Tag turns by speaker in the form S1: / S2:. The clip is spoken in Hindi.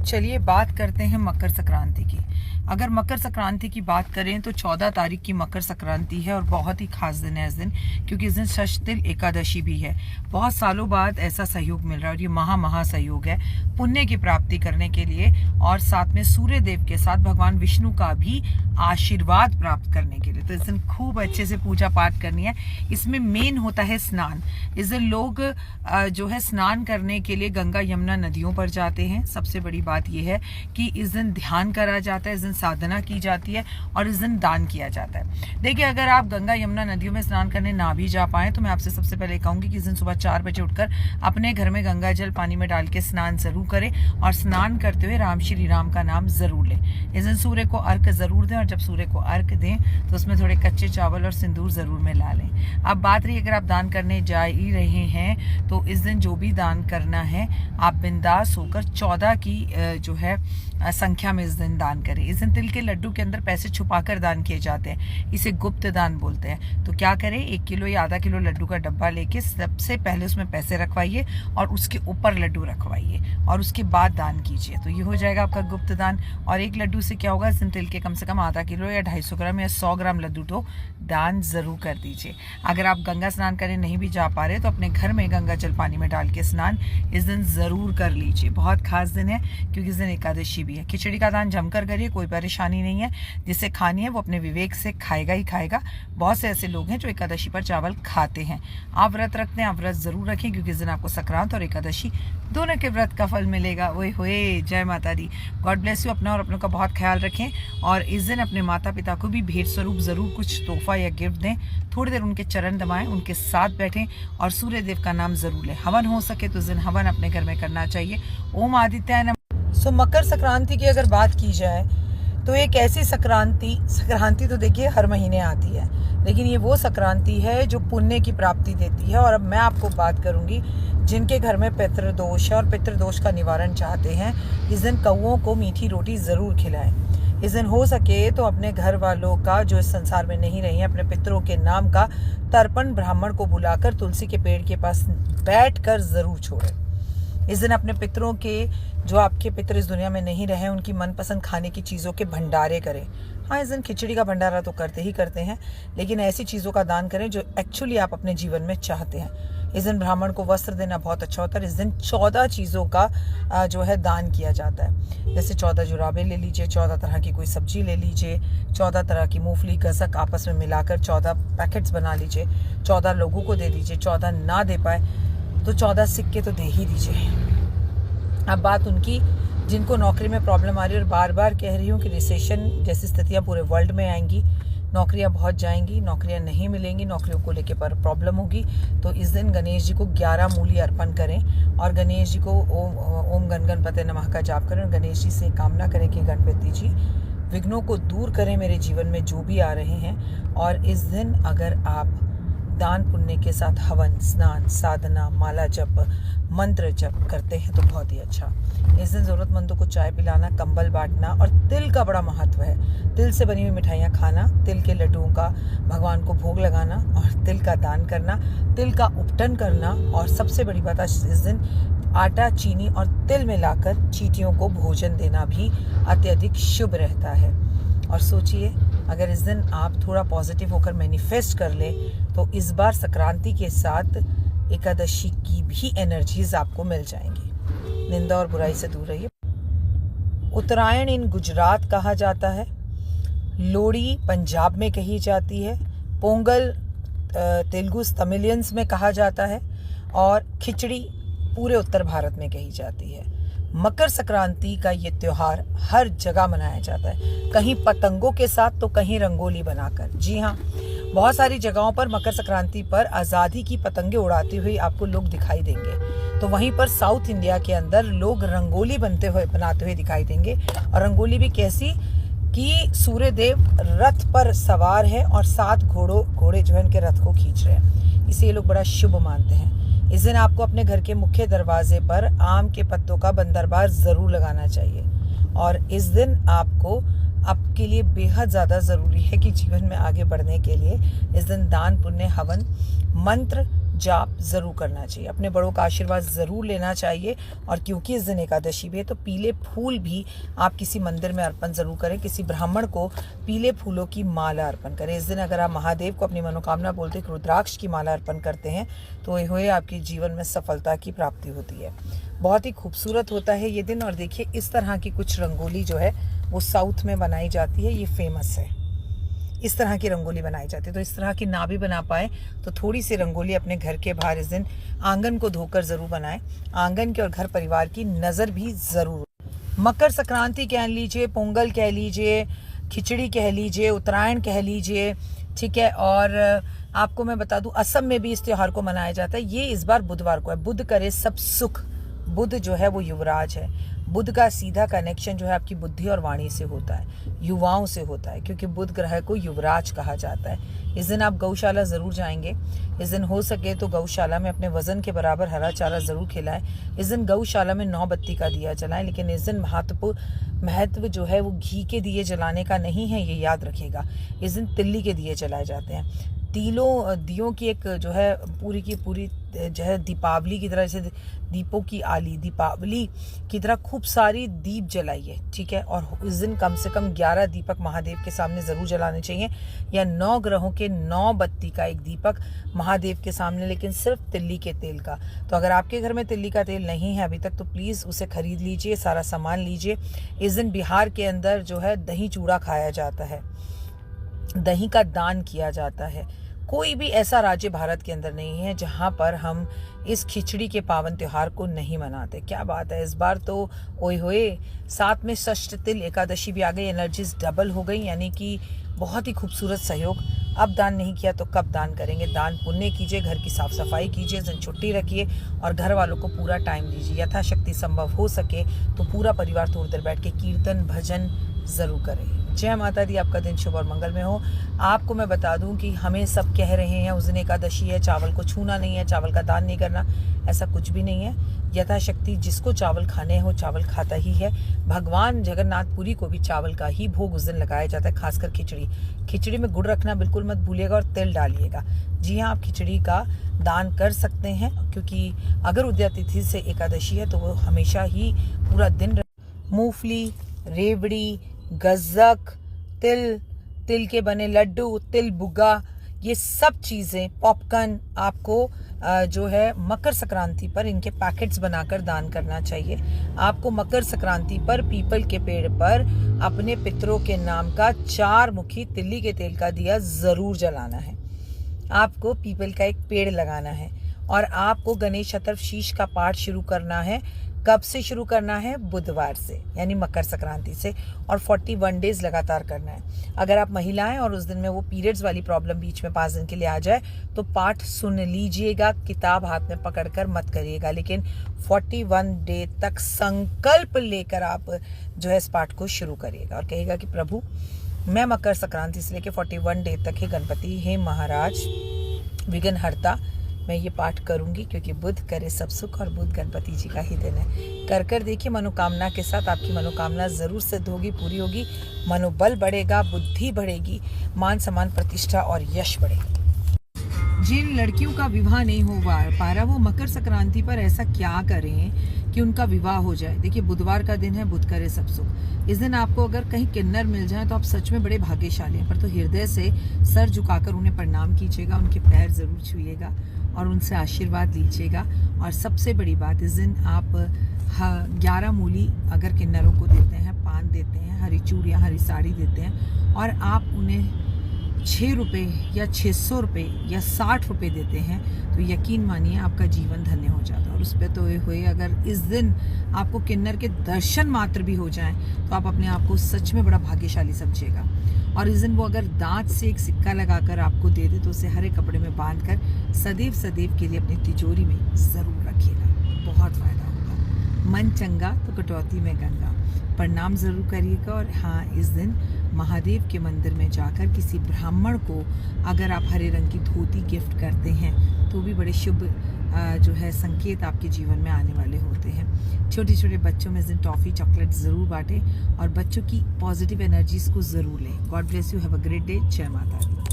S1: चलिए बात करते हैं मकर संक्रांति की। अगर मकर संक्रांति की बात करें तो 14 तारीख की मकर संक्रांति है और बहुत ही खास दिन है इस दिन, क्योंकि इस दिन षष्ठिल एकादशी भी है। बहुत सालों बाद ऐसा सहयोग मिल रहा है और ये महा सहयोग है पुण्य की प्राप्ति करने के लिए, और साथ में सूर्य देव के साथ भगवान विष्णु का भी आशीर्वाद प्राप्त करने के लिए। तो इस दिन खूब अच्छे से पूजा पाठ करनी है। इसमें मेन होता है स्नान। इस दिन लोग जो है स्नान करने के लिए गंगा यमुना नदियों पर जाते हैं। सबसे बड़ी बात यह है कि इस दिन ध्यान करा जाता है, इस दिन साधना की जाती है और इस दिन दान किया जाता है। देखिए, अगर आप गंगा यमुना नदियों में स्नान करने ना भी जा पाए तो मैं आपसे सबसे पहले कहूंगी कि इस दिन सुबह 4 बजे उठकर अपने घर में गंगा जल पानी में डाल के स्नान जरूर करें और स्नान करते हुए राम श्री राम का नाम जरूर लें। इस दिन सूर्य को अर्घ जरूर दें और जब सूर्य को अर्घ दें तो उसमें थोड़े कच्चे चावल और सिंदूर जरूर मिला लें। अब बात रही, अगर आप दान करने जा ही रहे हैं तो इस दिन जो भी दान करना है आप बिंदास होकर 14 की जो है संख्या में इस दिन दान करें। इस दिन तिल के लड्डू के अंदर पैसे छुपाकर दान किए जाते हैं, इसे गुप्त दान बोलते हैं। तो क्या करें, 1 किलो या आधा किलो लड्डू का डब्बा लेके सबसे पहले उसमें पैसे रखवाइए और उसके ऊपर लड्डू रखवाइए और उसके बाद दान कीजिए। तो ये हो जाएगा आपका गुप्त दान। और 1 लड्डू से क्या होगा, इस दिन तिल के कम से कम आधा किलो या 250 ग्राम या 100 ग्राम लड्डू तो दान जरूर कर दीजिए। अगर आप गंगा स्नान करने नहीं भी जा पा रहे तो अपने घर में गंगा जल पानी में डाल के स्नान इस दिन जरूर कर लीजिए। बहुत खास दिन है क्योंकि इस दिन एकादशी भी है। खिचड़ी का दान जमकर करिए, कोई परेशानी नहीं है। जिसे खानी है वो अपने विवेक से खाएगा ही खाएगा। बहुत से ऐसे लोग हैं जो एकादशी पर चावल खाते हैं। आप व्रत रखते हैं, आप व्रत जरूर रखें क्योंकि इस दिन आपको संक्रांत और एकादशी दोनों के व्रत का फल मिलेगा। ओए होए, जय माता दी। God bless you. अपना और अपनों का बहुत ख्याल रखें और इस दिन अपने माता पिता को भी भेंट स्वरूप जरूर कुछ तोहफा या गिफ्ट दें। थोड़ी देर उनके चरण दबाएं, उनके साथ बैठें और सूर्य देव का नाम जरूर लें। हवन हो सके तो इस दिन हवन अपने घर में करना चाहिए। ओम आदित्याय नमः। मकर संक्रांति की अगर बात की जाए तो एक ऐसी संक्रांति तो देखिए हर महीने आती है, लेकिन ये वो संक्रांति है जो पुण्य की प्राप्ति देती है। और अब मैं आपको बात करूंगी जिनके घर में पितृदोष है और पितृदोष का निवारण चाहते हैं, इस दिन कौओं को मीठी रोटी जरूर खिलाएं। इस दिन हो सके तो अपने घर वालों का जो इस संसार में नहीं रही है, अपने पितरों के नाम का तर्पण ब्राह्मण को बुलाकर तुलसी के पेड़ के पास बैठकर जरूर छोड़ें। इस दिन अपने पितरों के, जो आपके पितर इस दुनिया में नहीं रहे, उनकी मनपसंद खाने की चीज़ों के भंडारे करें। हाँ, इस दिन खिचड़ी का भंडारा तो करते ही करते हैं, लेकिन ऐसी चीज़ों का दान करें जो एक्चुअली आप अपने जीवन में चाहते हैं। इस दिन ब्राह्मण को वस्त्र देना बहुत अच्छा होता है। इस दिन 14 चीज़ों का जो है दान किया जाता है। जैसे 14 जुराबे ले लीजिए, 14 तरह की कोई सब्जी ले लीजिए, 14 तरह की मूंगफली गसक आपस में मिलाकर 14 पैकेट्स बना लीजिए, 14 लोगों को दे दीजिए। 14 ना दे पाए तो 14 सिक्के तो दे ही दीजिए। अब बात उनकी जिनको नौकरी में प्रॉब्लम आ रही है और बार बार कह रही हूँ कि रिसेशन जैसी स्थितियाँ पूरे वर्ल्ड में आएंगी, नौकरियां बहुत जाएंगी, नौकरियां नहीं मिलेंगी, नौकरियों को लेके पर प्रॉब्लम होगी। तो इस दिन गणेश जी को 11 मूली अर्पण करें और गणेश जी को ओम गण गणपते नमः का जाप करें और गणेश जी से कामना करें कि गणपति जी विघ्नों को दूर करें मेरे जीवन में जो भी आ रहे हैं। और इस दिन अगर आप दान पुण्य के साथ हवन, स्नान, साधना, माला जप, मंत्र जप करते हैं तो बहुत ही अच्छा। इस दिन ज़रूरतमंदों को चाय पिलाना, कंबल बांटना और तिल का बड़ा महत्व है। तिल से बनी हुई मिठाइयाँ खाना, तिल के लड्डुओं का भगवान को भोग लगाना और तिल का दान करना, तिल का उपटन करना। और सबसे बड़ी बात, इस दिन आटा, चीनी और तिल मिलाकर चींटियों को भोजन देना भी अत्यधिक शुभ रहता है। और सोचिए, अगर इस दिन आप थोड़ा पॉजिटिव होकर मैनिफेस्ट कर ले तो इस बार संक्रांति के साथ एकादशी की भी एनर्जीज आपको मिल जाएंगी। निंदा और बुराई से दूर रहिए। उत्तरायण इन गुजरात कहा जाता है, लोहड़ी पंजाब में कही जाती है, पोंगल तेलुगु तमिलियंस में कहा जाता है और खिचड़ी पूरे उत्तर भारत में कही जाती है। मकर संक्रांति का ये त्योहार हर जगह मनाया जाता है, कहीं पतंगों के साथ तो कहीं रंगोली बनाकर। जी हाँ, बहुत सारी जगहों पर मकर संक्रांति पर आज़ादी की पतंगे उड़ाते हुए आपको लोग दिखाई देंगे। तो वहीं पर साउथ इंडिया के अंदर लोग रंगोली बनाते हुए दिखाई देंगे। और रंगोली भी कैसी कि सूर्य देव रथ पर सवार है और 7 घोड़े जो है इनके रथ को खींच रहे हैं। इसे ये लोग बड़ा शुभ मानते हैं। इस दिन आपको अपने घर के मुख्य दरवाजे पर आम के पत्तों का बंदरबार जरूर लगाना चाहिए। और इस दिन आपके लिए बेहद ज़्यादा ज़रूरी है कि जीवन में आगे बढ़ने के लिए इस दिन दान पुण्य, हवन, मंत्र जाप ज़रूर करना चाहिए, अपने बड़ों का आशीर्वाद ज़रूर लेना चाहिए। और क्योंकि इस दिन एकादशी भी है तो पीले फूल भी आप किसी मंदिर में अर्पण ज़रूर करें, किसी ब्राह्मण को पीले फूलों की माला अर्पण करें। इस दिन अगर आप महादेव को अपनी मनोकामना बोलते हैं, रुद्राक्ष की माला अर्पण करते हैं तो ये आपके जीवन में सफलता की प्राप्ति होती है। बहुत ही खूबसूरत होता है ये दिन। और देखिए इस तरह की कुछ रंगोली जो है वो साउथ में बनाई जाती है, ये फेमस है। इस तरह की रंगोली बनाई जाती है। तो इस तरह की ना भी बना पाए तो थोड़ी सी रंगोली अपने घर के बाहर इस दिन आंगन को धोकर ज़रूर बनाएं। आंगन के और घर परिवार की नज़र भी ज़रूर। मकर संक्रांति कह लीजिए, पोंगल कह लीजिए, खिचड़ी कह लीजिए, उत्तरायण कह लीजिए, ठीक है। और आपको मैं बता दूं असम में भी इस त्यौहार को मनाया जाता है। ये इस बार बुधवार को है। बुध करे सब सुख। बुध जो है वो युवराज है। बुध का सीधा कनेक्शन जो है आपकी बुद्धि और वाणी से होता है, युवाओं से होता है, क्योंकि बुध ग्रह को युवराज कहा जाता है। इस दिन आप गौशाला ज़रूर जाएंगे। इस दिन हो सके तो गौशाला में अपने वजन के बराबर हरा चारा ज़रूर खिलाएं। इस दिन गौशाला में 9 बत्ती का दिया जलाएं। लेकिन इस दिन महत्व जो है वो घी के दिए जलाने का नहीं है, ये याद रखिएगा। इस दिन तिल्ली के दिए जलाए जाते हैं। दियों की एक जो है पूरी की पूरी जो है दीपावली की तरह, जैसे दीपों की आली दीपावली की तरह खूब सारी दीप जलाइए, ठीक है। और इस दिन कम से कम 11 दीपक महादेव के सामने ज़रूर जलाने चाहिए, या 9 ग्रहों के 9 बत्ती का एक दीपक महादेव के सामने, लेकिन सिर्फ तिल्ली के तेल का। तो अगर आपके घर में तिल्ली का तेल नहीं है अभी तक तो प्लीज़ उसे खरीद लीजिए, सारा सामान लीजिए। इस दिन बिहार के अंदर जो है दही चूड़ा खाया जाता है, दही का दान किया जाता है। कोई भी ऐसा राज्य भारत के अंदर नहीं है जहां पर हम इस खिचड़ी के पावन त्योहार को नहीं मनाते। क्या बात है, इस बार तो ओए होए, साथ में षष्ठ तिल एकादशी भी आ गई, एनर्जीज डबल हो गई, यानी कि बहुत ही खूबसूरत सहयोग। अब दान नहीं किया तो कब दान करेंगे। दान पुण्य कीजिए, घर की साफ सफाई कीजिए, दिन छुट्टी रखिए और घर वालों को पूरा टाइम दीजिए। यथाशक्ति संभव हो सके तो पूरा परिवार थोड़ी देर बैठ के कीर्तन भजन ज़रूर करें। जय माता दी। आपका दिन शुभ और मंगल में हो। आपको मैं बता दूं कि हमें सब कह रहे हैं उस दिन एकादशी है, चावल को छूना नहीं है, चावल का दान नहीं करना, ऐसा कुछ भी नहीं है। यथाशक्ति जिसको चावल खाने हैं वो चावल खाता ही है। भगवान जगन्नाथपुरी को भी चावल का ही भोग उस दिन लगाया जाता है, खासकर खिचड़ी। खिचड़ी में गुड़ रखना बिल्कुल मत भूलिएगा और तिल डालिएगा। जी हाँ, आप खिचड़ी का दान कर सकते हैं, क्योंकि अगर उदया तिथि से एकादशी है तो वो हमेशा ही पूरा दिन। मूंगफली, रेवड़ी, गज्जक, तिल के बने लड्डू, तिल बुग्गा, ये सब चीज़ें, पॉपकॉर्न आपको जो है मकर संक्रांति पर इनके पैकेट्स बनाकर दान करना चाहिए। आपको मकर संक्रांति पर पीपल के पेड़ पर अपने पितरों के नाम का 4 मुखी तिल्ली के तेल का दिया ज़रूर जलाना है। आपको पीपल का एक पेड़ लगाना है और आपको गणेश चतुर्थी का पाठ शुरू करना है। कब से शुरू करना है? बुधवार से, यानी मकर संक्रांति से, और 41 डेज लगातार करना है। अगर आप महिलाएं और उस दिन में वो पीरियड्स वाली प्रॉब्लम बीच में 5 दिन के लिए आ जाए तो पाठ सुन लीजिएगा, किताब हाथ में पकड़कर मत करिएगा, लेकिन 41 डे तक संकल्प लेकर आप जो है इस पाठ को शुरू करिएगा और कहिएगा कि प्रभु मैं मकर संक्रांति से लेकर 41 डे तक हे गणपति, हे महाराज विघ्नहर्ता, मैं ये पाठ करूंगी, क्योंकि बुध करे सब सुख और बुध गणपति जी का ही दिन है। कर देखिए मनोकामना के साथ, आपकी मनोकामना जरूर सिद्ध होगी, पूरी होगी। मनोबल बढ़ेगा, बुद्धि बढ़ेगी, मान सम्मान प्रतिष्ठा और यश बढ़ेगी। जिन लड़कियों का विवाह नहीं हो पा रहा वो मकर संक्रांति पर ऐसा क्या करें कि उनका विवाह हो जाए। देखिए बुधवार का दिन है, बुध करे सब सुख। इस दिन आपको अगर कहीं किन्नर मिल जाए तो आप सच में बड़े भाग्यशाली हैं। पर तो हृदय से सर झुकाकर उन्हें प्रणाम कीजिएगा, उनके पैर जरूर छूइएगा और उनसे आशीर्वाद लीजिएगा। और सबसे बड़ी बात, इस दिन आप 11 मूली अगर किन्नरों को देते हैं, पान देते हैं, हरी चूड़ियाँ, हरी साड़ी देते हैं और आप उन्हें 6 रुपये या 600 रुपये या 60 रुपये देते हैं तो यकीन मानिए आपका जीवन धन्य हो जाता है। और उस पर तो हुए अगर इस दिन आपको किन्नर के दर्शन मात्र भी हो जाएं तो आप अपने आप को सच में बड़ा भाग्यशाली समझिएगा। और इस दिन वो अगर दांत से एक सिक्का लगाकर आपको दे दे तो उसे हरे कपड़े में बांधकर सदैव के लिए अपनी तिजोरी में ज़रूर रखिएगा, बहुत फ़ायदा होगा। मन चंगा तो कटौती में गंगा। प्रणाम ज़रूर करिएगा। और हाँ, इस दिन महादेव के मंदिर में जाकर किसी ब्राह्मण को अगर आप हरे रंग की धोती गिफ्ट करते हैं तो भी बड़े शुभ जो है संकेत आपके जीवन में आने वाले होते हैं। छोटे छोटे बच्चों में इस दिन टॉफ़ी चॉकलेट ज़रूर बांटें और बच्चों की पॉजिटिव एनर्जीज़ को ज़रूर लें। God bless you, have a great day. जय माता दी।